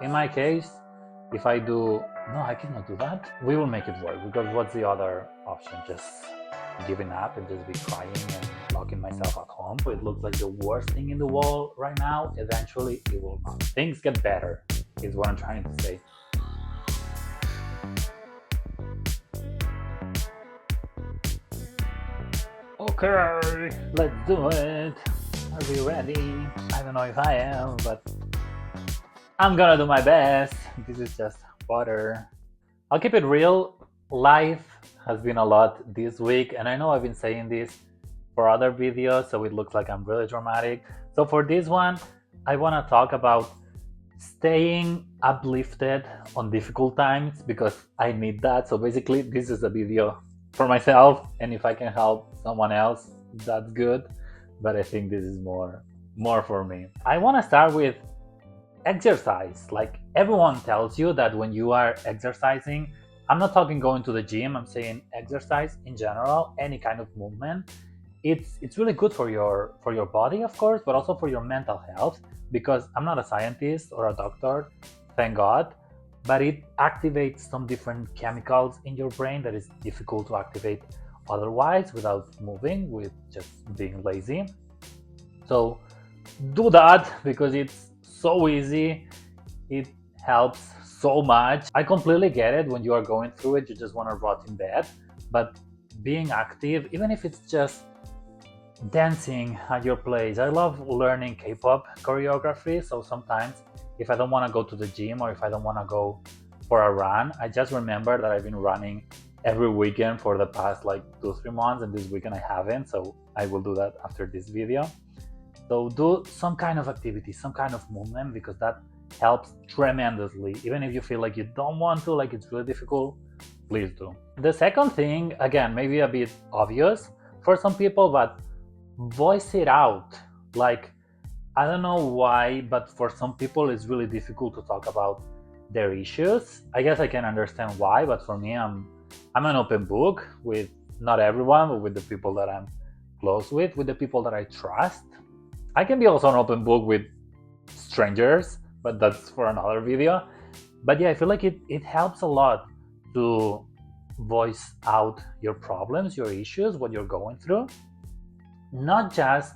In my case, if I do, no, I cannot do that. We will make it work because what's the other option? Just giving up and just be crying and locking myself at home. It looks like the worst thing in the world right now. Eventually, it will not. Things get better, is what I'm trying to say. Okay, let's do it. Are we ready? I don't know if I am, but I'm gonna do my best. This is just water. I'll keep it real. Life has been a lot this week, and I know I've been saying this for other videos, so it looks like I'm really dramatic. So for this one, I want to talk about staying uplifted on difficult times because I need that. So basically, this is a video for myself, and if I can help someone else, that's good. But I think this is more for me. I want to start with exercise. Like everyone tells you that when you are exercising, I'm not talking going to the gym, I'm saying exercise in general, any kind of movement. It's really good for your body, of course, but also for your mental health, because I'm not a scientist or a doctor, thank God, but it activates some different chemicals in your brain that is difficult to activate otherwise without moving, with just being lazy. So do that because it's so easy. It helps so much. I completely get it. When you are going through it, you just want to rot in bed. But being active, even if it's just dancing at your place. I love learning K-pop choreography. So sometimes if I don't want to go to the gym or if I don't want to go for a run, I just remember that I've been running every weekend for the past like 2-3 months, and this weekend I haven't. So I will do that after this video. So do some kind of activity, some kind of movement, because that helps tremendously. Even if you feel like you don't want to, like it's really difficult, please do. The second thing, again, maybe a bit obvious for some people, but voice it out. Like, I don't know why, but for some people it's really difficult to talk about their issues. I guess I can understand why, but for me, I'm an open book with not everyone, but with the people that I'm close with the people that I trust. I can be also an open book with strangers, but that's for another video. But yeah, I feel like it helps a lot to voice out your problems, your issues, what you're going through. Not just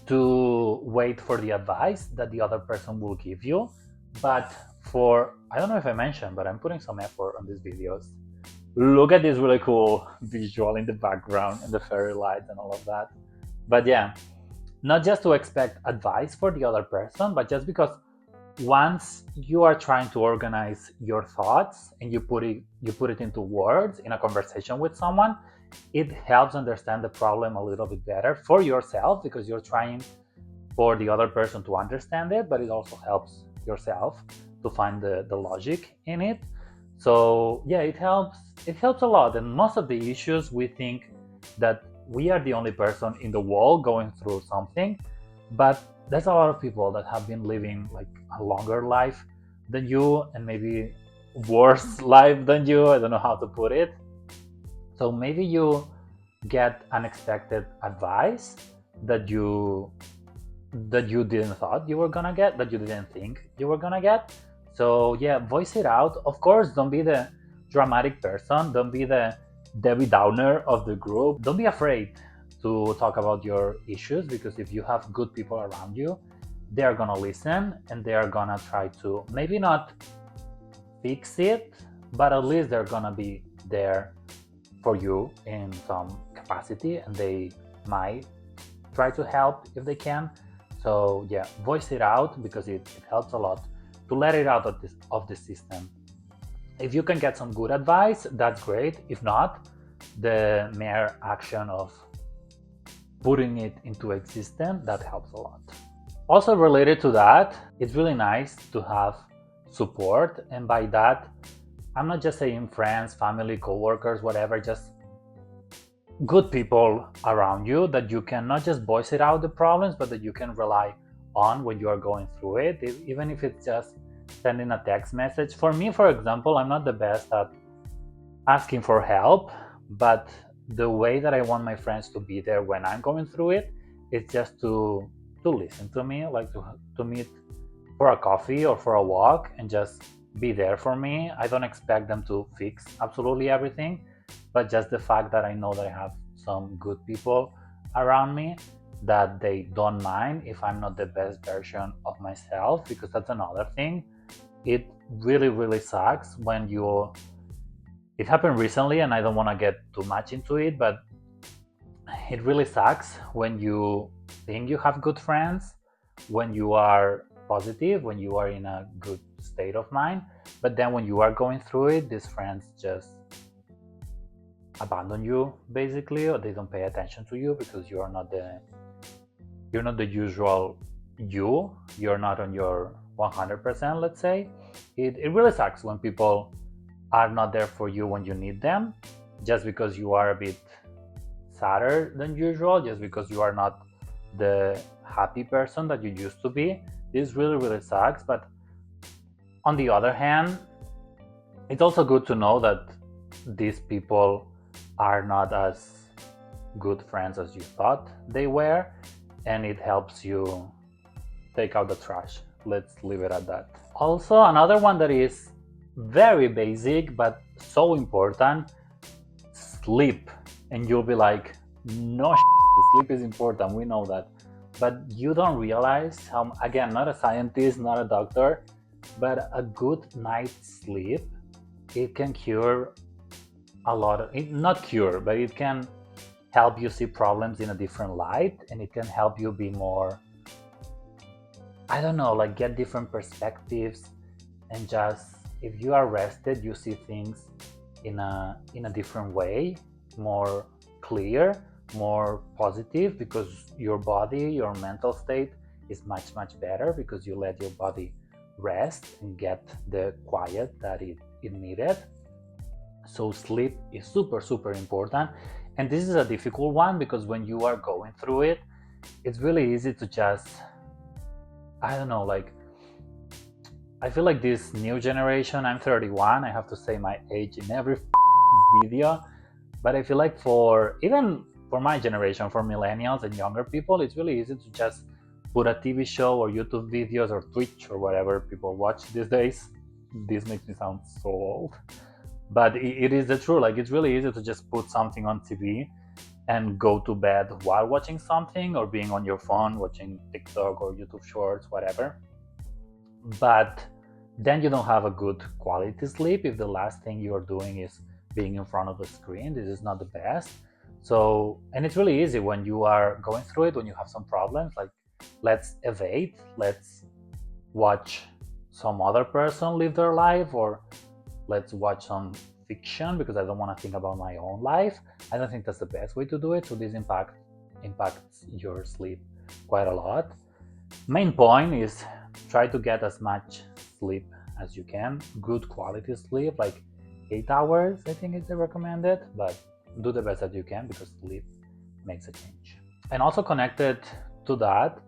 to wait for the advice that the other person will give you, but for, I don't know if I mentioned, but I'm putting some effort on these videos. Look at this really cool visual in the background and the fairy lights and all of that. But yeah, not just to expect advice for the other person, but just because once you are trying to organize your thoughts and you put it into words in a conversation with someone, it helps understand the problem a little bit better for yourself, because you're trying for the other person to understand it, but it also helps yourself to find the logic in it. So yeah, it helps a lot. And most of the issues, we think that we are the only person in the world going through something, but there's a lot of people that have been living like a longer life than you, and maybe worse life than you. I don't know how to put it. So maybe you get unexpected advice that you didn't thought you were gonna get, that you didn't think you were gonna get. So yeah, voice it out. Of course, don't be the dramatic person, don't be the Debbie Downer of the group. Don't be afraid to talk about your issues, because if you have good people around you, they are gonna listen and they are gonna try to maybe not fix it, but at least they're gonna be there for you in some capacity, and they might try to help if they can. So yeah, voice it out, because it helps a lot to let it out of the system. If you can get some good advice, that's great. If not, the mere action of putting it into existence, that helps a lot. Also related to that, it's really nice to have support, and by that I'm not just saying friends, family, co-workers, whatever, just good people around you that you can not just voice it out the problems, but that you can rely on when you are going through it, even if it's just sending a text message. For me, for example, I'm not the best at asking for help, but the way that I want my friends to be there when I'm going through it is just to listen to me, like to meet for a coffee or for a walk and just be there for me. I don't expect them to fix absolutely everything, but just the fact that I know that I have some good people around me, that they don't mind if I'm not the best version of myself, because that's another thing. It really, really sucks when you. It happened recently, and I don't want to get too much into it, but it really sucks when you think you have good friends, when you are positive, when you are in a good state of mind, but then when you are going through it, these friends just abandon you basically, or they don't pay attention to you because you're not the usual you're not on your 100%, let's say. It really sucks when people are not there for you when you need them, just because you are a bit sadder than usual, just because you are not the happy person that you used to be. This really, really sucks. But on the other hand, it's also good to know that these people are not as good friends as you thought they were, and it helps you take out the trash. Let's leave it at that. Also, another one that is very basic but so important: sleep. And you'll be like, no, sleep is important, we know that. But you don't realize how, again, not a scientist, not a doctor, but a good night's sleep, it can cure a lot of, not cure, but it can help you see problems in a different light, and it can help you be more, I don't know, like get different perspectives, and just, if you are rested, you see things in a different way, more clear, more positive, because your body, your mental state is much, much better because you let your body rest and get the quiet that it needed. So sleep is super, super important. And this is a difficult one because when you are going through it, it's really easy to just, I don't know, like, I feel like this new generation, I'm 31, I have to say my age in every video, but I feel like even for my generation, for millennials and younger people, it's really easy to just put a TV show or YouTube videos or Twitch or whatever people watch these days. This makes me sound so old, but it is the truth. Like, it's really easy to just put something on TV and go to bed while watching something, or being on your phone watching TikTok or YouTube Shorts, whatever. But then you don't have a good quality sleep if the last thing you're doing is being in front of the screen. This is not the best. So, and it's really easy when you are going through it, when you have some problems, like, let's evade, let's watch some other person live their life, or let's watch some fiction because I don't want to think about my own life. I don't think that's the best way to do it. So this impacts your sleep quite a lot. Main point is try to get as much sleep as you can, good quality sleep, like 8 hours I think is the recommended, but do the best that you can because sleep makes a change. And also connected to that,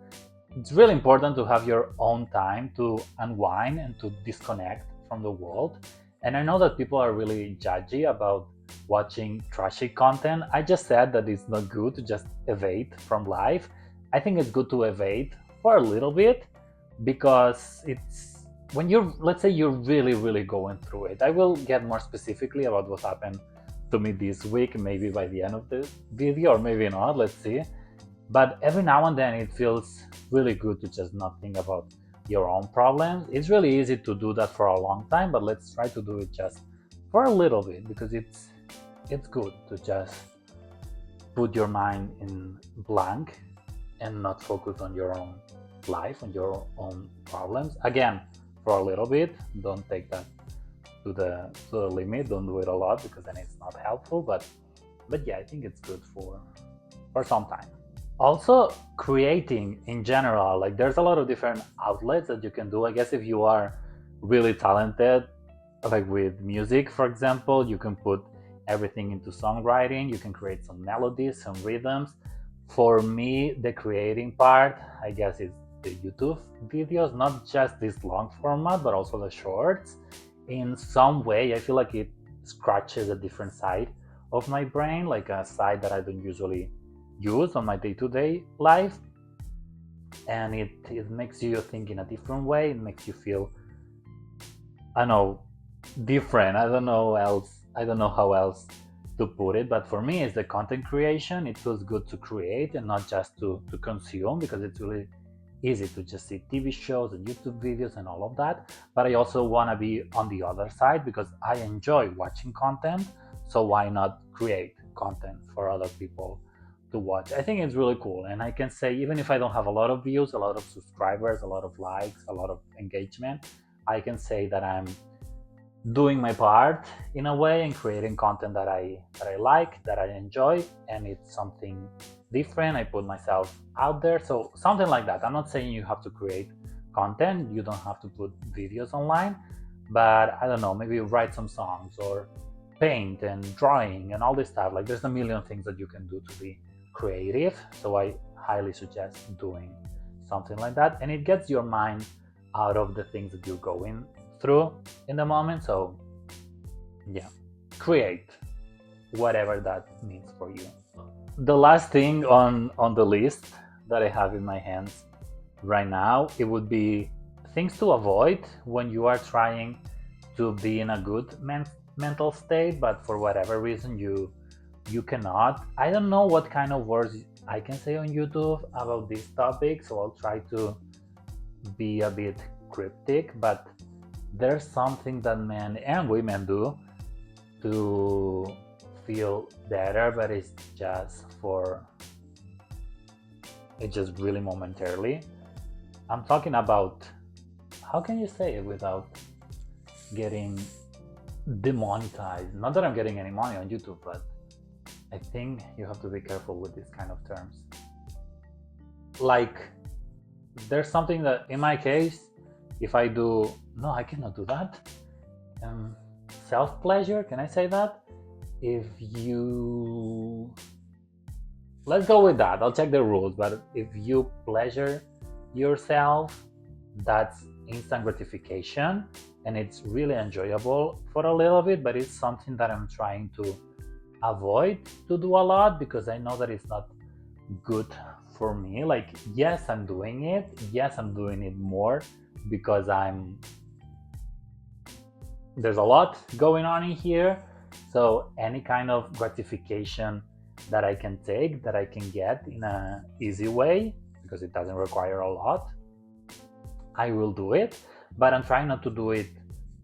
it's really important to have your own time to unwind and to disconnect from the world. And I know that people are really judgy about watching trashy content. I just said that it's not good to just evade from life. I think it's good to evade for a little bit, because it's when you're, let's say you're really, really going through it. I will get more specifically about what happened to me this week, maybe by the end of the video, or maybe not, let's see. But every now and then it feels really good to just not think about your own problems. It's really easy to do that for a long time, but let's try to do it just for a little bit, because it's good to just put your mind in blank and not focus on your own life, on your own problems. Again, for a little bit, don't take that to the limit, don't do it a lot because then it's not helpful, but yeah, I think it's good for some time. Also, creating in general, like, there's a lot of different outlets that you can do. I guess if you are really talented, like with music, for example, you can put everything into songwriting, you can create some melodies, some rhythms. For me, the creating part, I guess, is the YouTube videos, not just this long format, but also the shorts. In some way, I feel like it scratches a different side of my brain, like a side that I don't usually use on my day-to-day life. and it makes you think in a different way. It makes you feel, I don't know, different. I don't know how else to put it, but for me it's the content creation. It feels good to create and not just to consume, because it's really easy to just see TV shows and YouTube videos and all of that. But I also want to be on the other side, because I enjoy watching content. So why not create content for other people to watch? I think it's really cool. And I can say, even if I don't have a lot of views, a lot of subscribers, a lot of likes, a lot of engagement, I can say that I'm doing my part in a way and creating content that I like, that I enjoy, and it's something different. I put myself out there, so something like that. I'm not saying you have to create content, you don't have to put videos online, but I don't know, maybe write some songs or paint and drawing and all this stuff. Like, there's a million things that you can do to be creative, so I highly suggest doing something like that, and it gets your mind out of the things that you're going through in the moment. So yeah, create whatever that means for you. The last thing on the list that I have in my hands right now, it would be things to avoid when you are trying to be in a good mental state, but for whatever reason you cannot. I don't know what kind of words I can say on YouTube about this topic, so I'll try to be a bit cryptic, but there's something that men and women do to feel better, but it's just really momentarily. I'm talking about, how can you say it without getting demonetized? Not that I'm getting any money on YouTube, but I think you have to be careful with these kind of terms. Like, there's something that, in my case, if I do, no, I cannot do that. Self-pleasure, can I say that? If you, let's go with that. I'll check the rules, but if you pleasure yourself, that's instant gratification, and it's really enjoyable for a little bit, but it's something that I'm trying to avoid to do a lot, because I know that it's not good for me. Like, yes, I'm doing it. Yes, I'm doing it more because there's a lot going on in here. So any kind of gratification that I can take, that I can get in an easy way, because it doesn't require a lot, I will do it. But I'm trying not to do it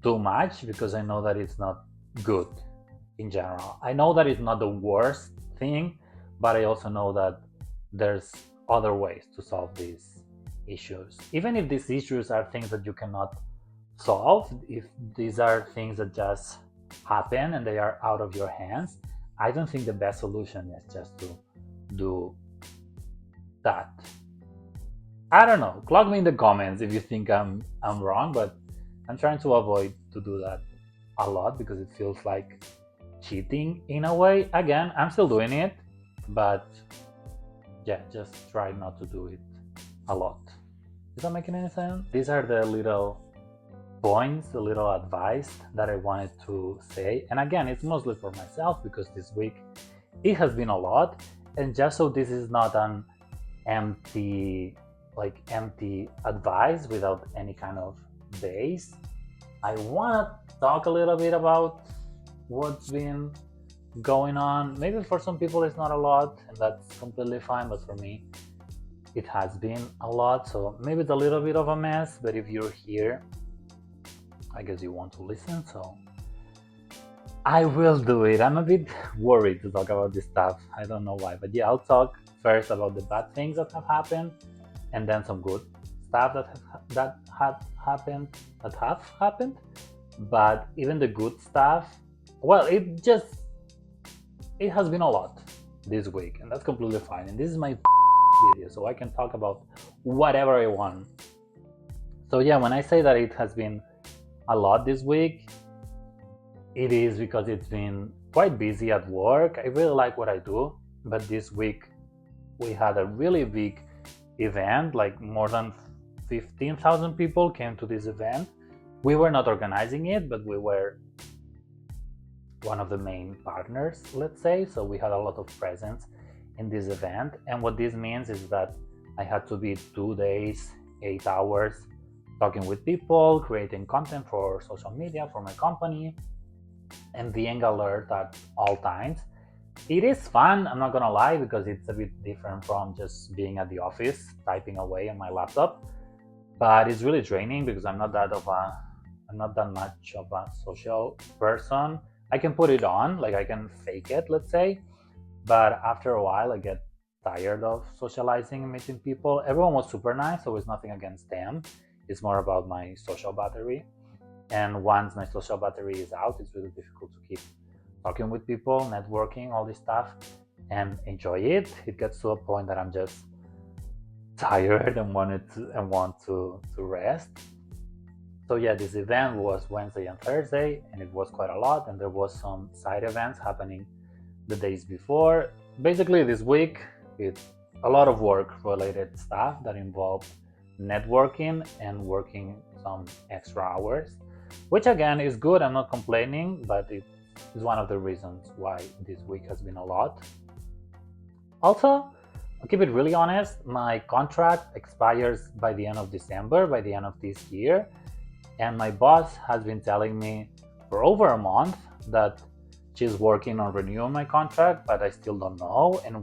too much, because I know that it's not good in general. I know that it's not the worst thing, but I also know that there's other ways to solve these issues. Even if these issues are things that you cannot solve, if these are things that just happen and they are out of your hands, I don't think the best solution is just to do that. I don't know. Clock me in the comments if you think I'm wrong, but I'm trying to avoid to do that a lot, because it feels like cheating in a way. Again, I'm still doing it, but yeah, just try not to do it a lot. Is that making any sense? These are the little points, the little advice that I wanted to say. And again, it's mostly for myself, because this week it has been a lot. And just so this is not an empty advice without any kind of base, I want to talk a little bit about what's been going on. Maybe for some people it's not a lot, and that's completely fine, but for me it has been a lot. So maybe it's a little bit of a mess, but if you're here, I guess you want to listen, so I will do it. I'm a bit worried to talk about this stuff. I don't know why, but yeah, I'll talk first about the bad things that have happened, and then some good stuff that have happened. But even the good stuff, well, it has been a lot this week, and that's completely fine. And this is my video, so I can talk about whatever I want. So yeah, when I say that it has been a lot this week, it is because it's been quite busy at work. I really like what I do, but this week we had a really big event. Like, more than 15,000 people came to this event. We were not organizing it, but we were one of the main partners, let's say. So we had a lot of presence in this event, and what this means is that I had to be 2 days, 8 hours talking with people, creating content for social media for my company, and being alert at all times. It is fun, I'm not gonna lie, because it's a bit different from just being at the office typing away on my laptop. But it's really draining because I'm not that much of a social person. I can put it on, like I can fake it, let's say, but after a while I get tired of socializing and meeting people. Everyone was super nice, so it's nothing against them. It's more about my social battery. And once my social battery is out, it's really difficult to keep talking with people, networking, all this stuff, and enjoy it. It gets to a point that I'm just tired and want to rest. So yeah, this event was Wednesday and Thursday, and it was quite a lot. And there was some side events happening the days before. Basically, this week it's a lot of work-related stuff that involved networking and working some extra hours, which again is good. I'm not complaining, but it is one of the reasons why this week has been a lot. Also, I'll keep it really honest, my contract expires by the end of December, by the end of this year, and my boss has been telling me for over a month that she's working on renewing my contract, but I still don't know. And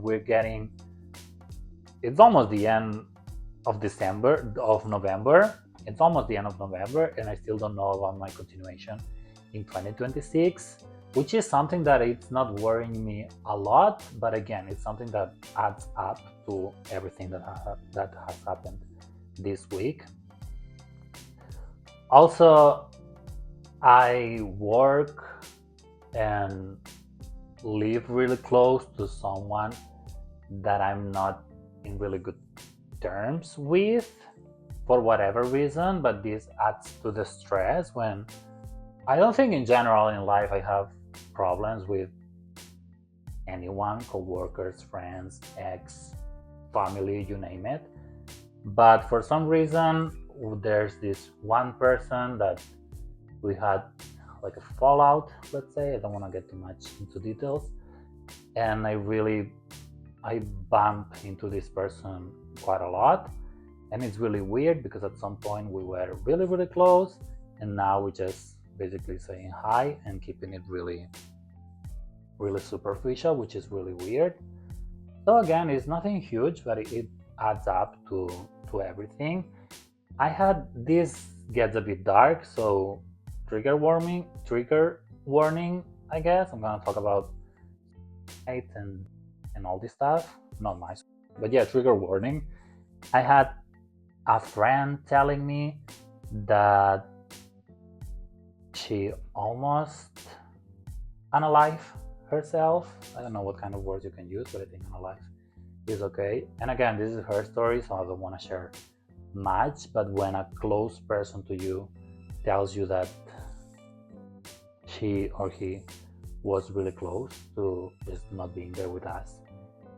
it's almost the end of November. It's almost the end of November, and I still don't know about my continuation in 2026, which is something that it's not worrying me a lot. But again, it's something that adds up to everything that has happened this week. Also, I work and live really close to someone that I'm not in really good terms with for whatever reason, but this adds to the stress when I don't think in general in life I have problems with anyone, co-workers, friends, ex, family, you name it. But for some reason, there's this one person that we had like a fallout, let's say. I don't want to get too much into details. And I bump into this person quite a lot. And it's really weird because at some point we were really, really close. And now we just basically saying hi and keeping it really, really superficial, which is really weird. So again, it's nothing huge, but it adds up to everything. This gets a bit dark, so trigger warning, I guess. I'm gonna talk about it and all this stuff. Not nice, but yeah, trigger warning. I had a friend telling me that she almost unalived herself. I don't know what kind of words you can use, but I think unalive is okay. And again, this is her story, so I don't want to share much. But when a close person to you tells you that she or he was really close to just not being there with us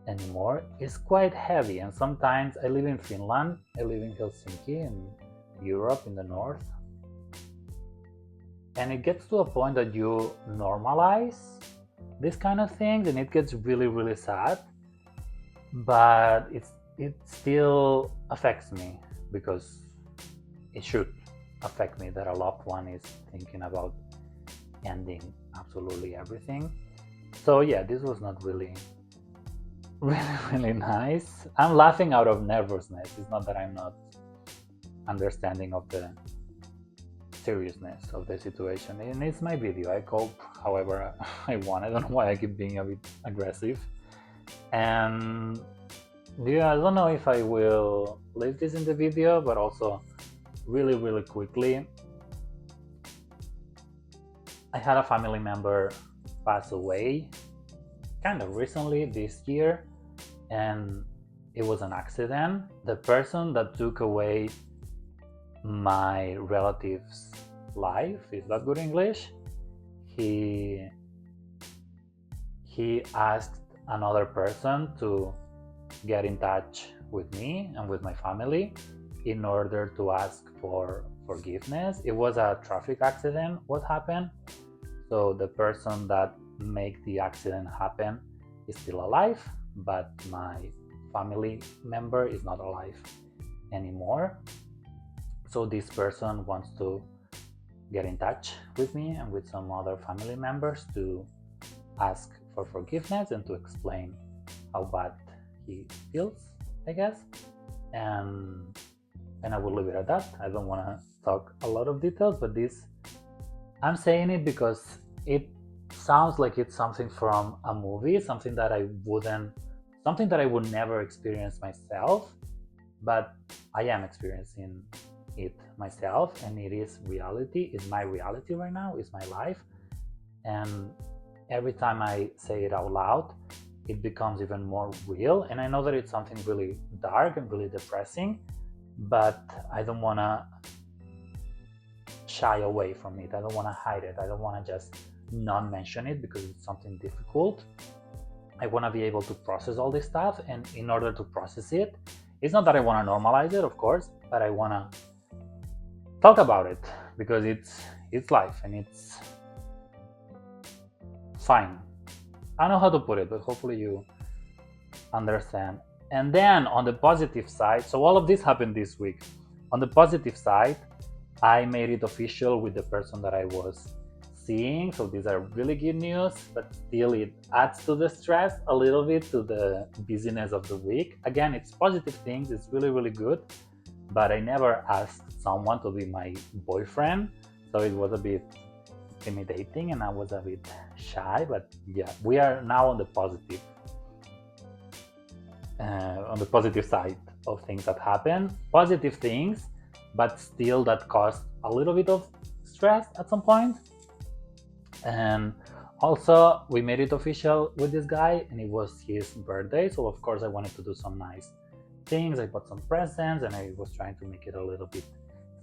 anymore, it's quite heavy. And sometimes I live in Finland, I live in Helsinki in Europe in the north, and it gets to a point that you normalize this kind of things, and it gets really, really sad. But it still affects me because it should affect me that a loved one is thinking about ending absolutely everything. So yeah, this was not really really nice. I'm laughing out of nervousness. It's not that I'm not understanding of the seriousness of the situation. And it's my video. I cope however I want. I don't know why I keep being a bit aggressive. And yeah, I don't know if I will leave this in the video, but also really, really quickly, I had a family member pass away kind of recently this year, and it was an accident. The person that took away my relative's life, is that good English? He asked another person to get in touch with me and with my family in order to ask for forgiveness. It was a traffic accident what happened, so the person that made the accident happen is still alive, but my family member is not alive anymore. So this person wants to get in touch with me and with some other family members to ask for forgiveness and to explain how bad he feels, I guess. And I will leave it at that. I don't want to talk a lot of details, but this, I'm saying it because it sounds like it's something from a movie, something that I would never experience myself, but I am experiencing it myself, and it is reality. It's my reality right now. It's my life, and every time I say it out loud, it becomes even more real. And I know that it's something really dark and really depressing, but I don't want to shy away from it. I don't want to hide it. I don't want to just not mention it because it's something difficult. I want to be able to process all this stuff, and in order to process it, it's not that I want to normalize it, of course, but I want to talk about it because it's life and it's fine. I don't know how to put it, but hopefully you understand. And then on the positive side, so all of this happened this week. On the positive side, I made it official with the person that I was seeing. So these are really good news, but still it adds to the stress a little bit, to the busyness of the week. Again, it's positive things. It's really, really good. But I never asked someone to be my boyfriend. So it was a bit intimidating and I was a bit shy. But yeah, we are now on the positive side of things that happen. Positive things, but still that caused a little bit of stress at some point. And also we made it official with this guy, and it was his birthday, so of course I wanted to do some nice things. I bought some presents and I was trying to make it a little bit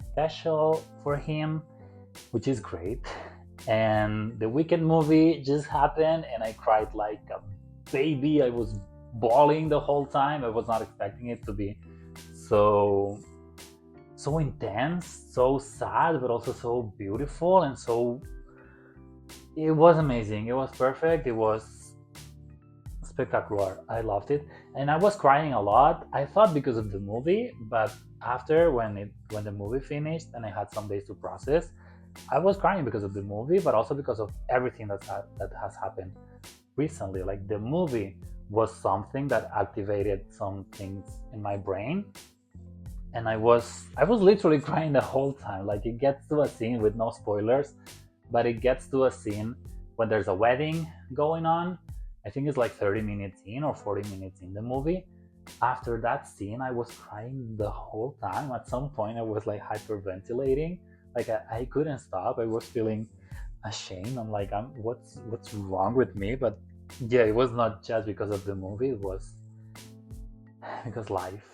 special for him, which is great. And the Weekend movie just happened and I cried like a baby. I was bawling the whole time. I was not expecting it to be so intense, so sad, but also so beautiful, and so it was amazing. It was perfect. It was spectacular. I loved it, and I was crying a lot. I thought because of the movie, but after when the movie finished and I had some days to process, I was crying because of the movie, but also because of everything that has happened recently. Like the movie was something that activated some things in my brain, and I was literally crying the whole time. Like it gets to a scene with no spoilers, but it gets to a scene when there's a wedding going on. I think it's like 30 minutes in or 40 minutes in the movie. After that scene, I was crying the whole time. At some point, I was like hyperventilating. Like I couldn't stop. I was feeling ashamed. I'm like, what's wrong with me? But yeah, it was not just because of the movie. It was because life,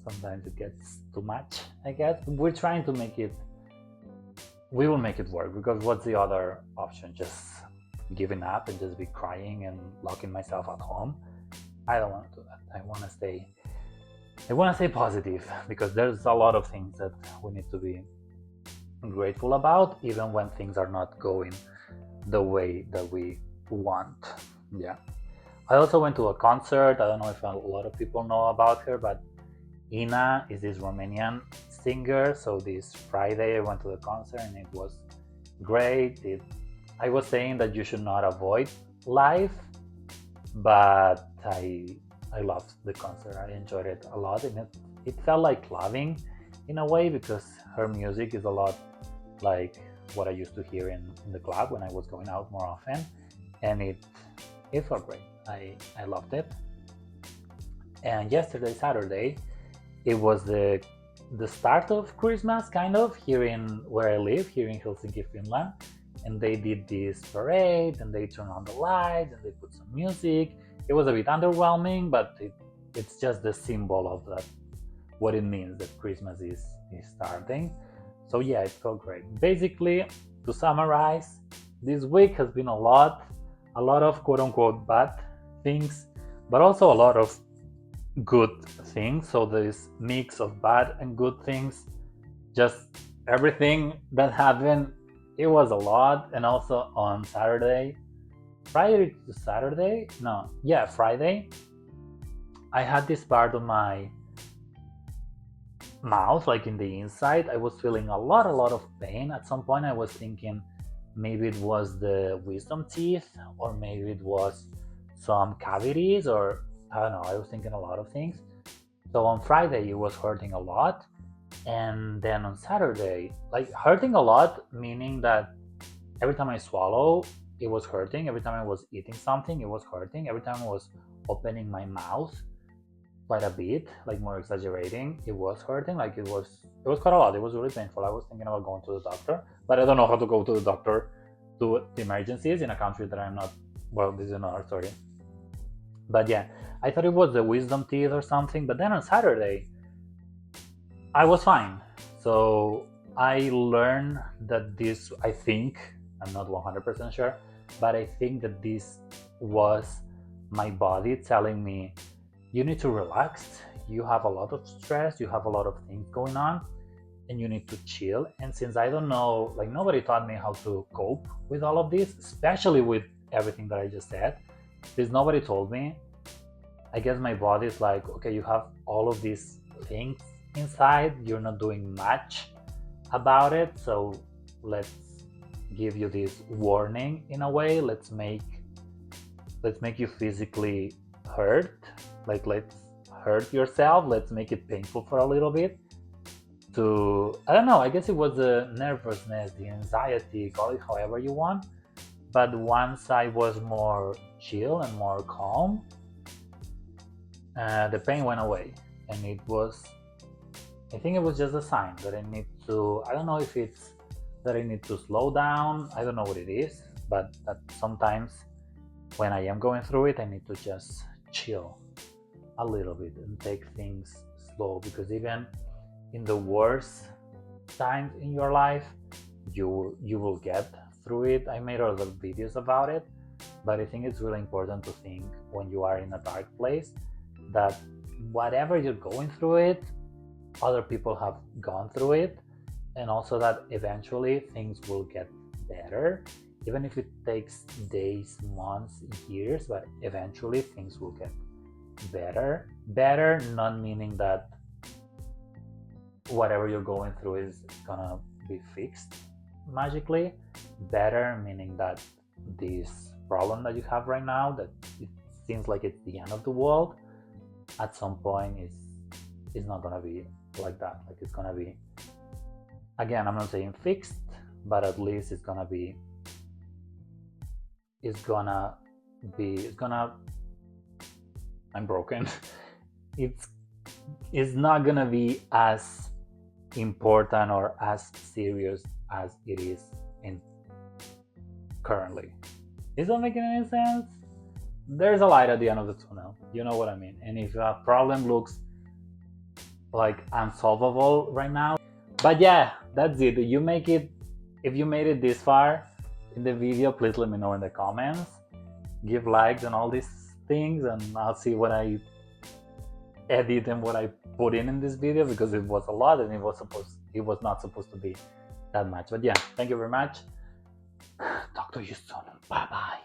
sometimes it gets too much, I guess. We're trying to make it, we will make it work, because what's the other option? Just giving up and just be crying and locking myself at home? I don't want to do that. I want to stay positive, because there's a lot of things that we need to be grateful about, even when things are not going the way that we want. Yeah. I also went to a concert. I don't know if a lot of people know about her, but Ina is this Romanian singer. So this Friday I went to the concert and it was great. I was saying that you should not avoid live, but I loved the concert. I enjoyed it a lot, and it felt like clubbing in a way, because her music is a lot like what I used to hear in the club when I was going out more often, and it felt great. I loved it. And yesterday, Saturday, it was the start of Christmas, kind of, here in where I live, here in Helsinki, Finland. And they did this parade, and they turned on the lights, and they put some music. It was a bit underwhelming, but it's just the symbol of that, what it means that Christmas is starting. So yeah, it felt great. Basically, to summarize, this week has been a lot of quote-unquote bad things, but also a lot of good things. So this mix of bad and good things, just everything that happened, it was a lot. And also on Friday, I had this part of my mouth, like in the inside. I was feeling a lot of pain. At some point, I was thinking maybe it was the wisdom teeth, or maybe it was some cavities, or I don't know. I was thinking a lot of things. So on Friday, it was hurting a lot. And then on Saturday, like hurting a lot, meaning that every time I swallow, it was hurting. Every time I was eating something, it was hurting. Every time I was opening my mouth quite a bit, like more exaggerating, it was hurting. Like it was quite a lot. It was really painful. I was thinking about going to the doctor, but I don't know how to go to the doctor to the emergencies in a country that I'm not. Well, this is another story. But yeah, I thought it was the wisdom teeth or something. But then on Saturday, I was fine. So I learned that this, I think, I'm not 100% sure, but I think that this was my body telling me, you need to relax. You have a lot of stress, you have a lot of things going on, and you need to chill. And since I don't know, like nobody taught me how to cope with all of this, especially with everything that I just said, since nobody told me, I guess my body is like, okay, you have all of these things inside, you're not doing much about it, so let's give you this warning in a way. Let's make you physically hurt, like let's hurt yourself, let's make it painful for a little bit, to, I don't know, I guess it was the nervousness, the anxiety, call it however you want. But once I was more chill and more calm, the pain went away. And it was, I think it was just a sign that I need to, I don't know if it's that I need to slow down, I don't know what it is, but that sometimes when I am going through it, I need to just chill a little bit and take things slow, because even in the worst times in your life, you will get through it. I made other videos about it, but I think it's really important to think when you are in a dark place that whatever you're going through it, other people have gone through it, and also that eventually things will get better, even if it takes days, months, years, but eventually things will get better. Better, not meaning that whatever you're going through is gonna be fixed magically. Better meaning that this problem that you have right now, that it seems like it's the end of the world, at some point is not gonna be like that. Like it's gonna be, again, I'm not saying fixed, but at least it's gonna I'm broken. It's not gonna be as important or as serious as it is in currently. Is that making any sense? There's a light at the end of the tunnel, you know what I mean? And if a problem looks like unsolvable right now, but yeah, that's it. If you made it this far in the video, please let me know in the comments. Give likes and all these things, and I'll see what I edit and what I put in this video, because it was a lot and it was not supposed to be that much. But yeah, thank you very much. Talk to you soon. Bye bye.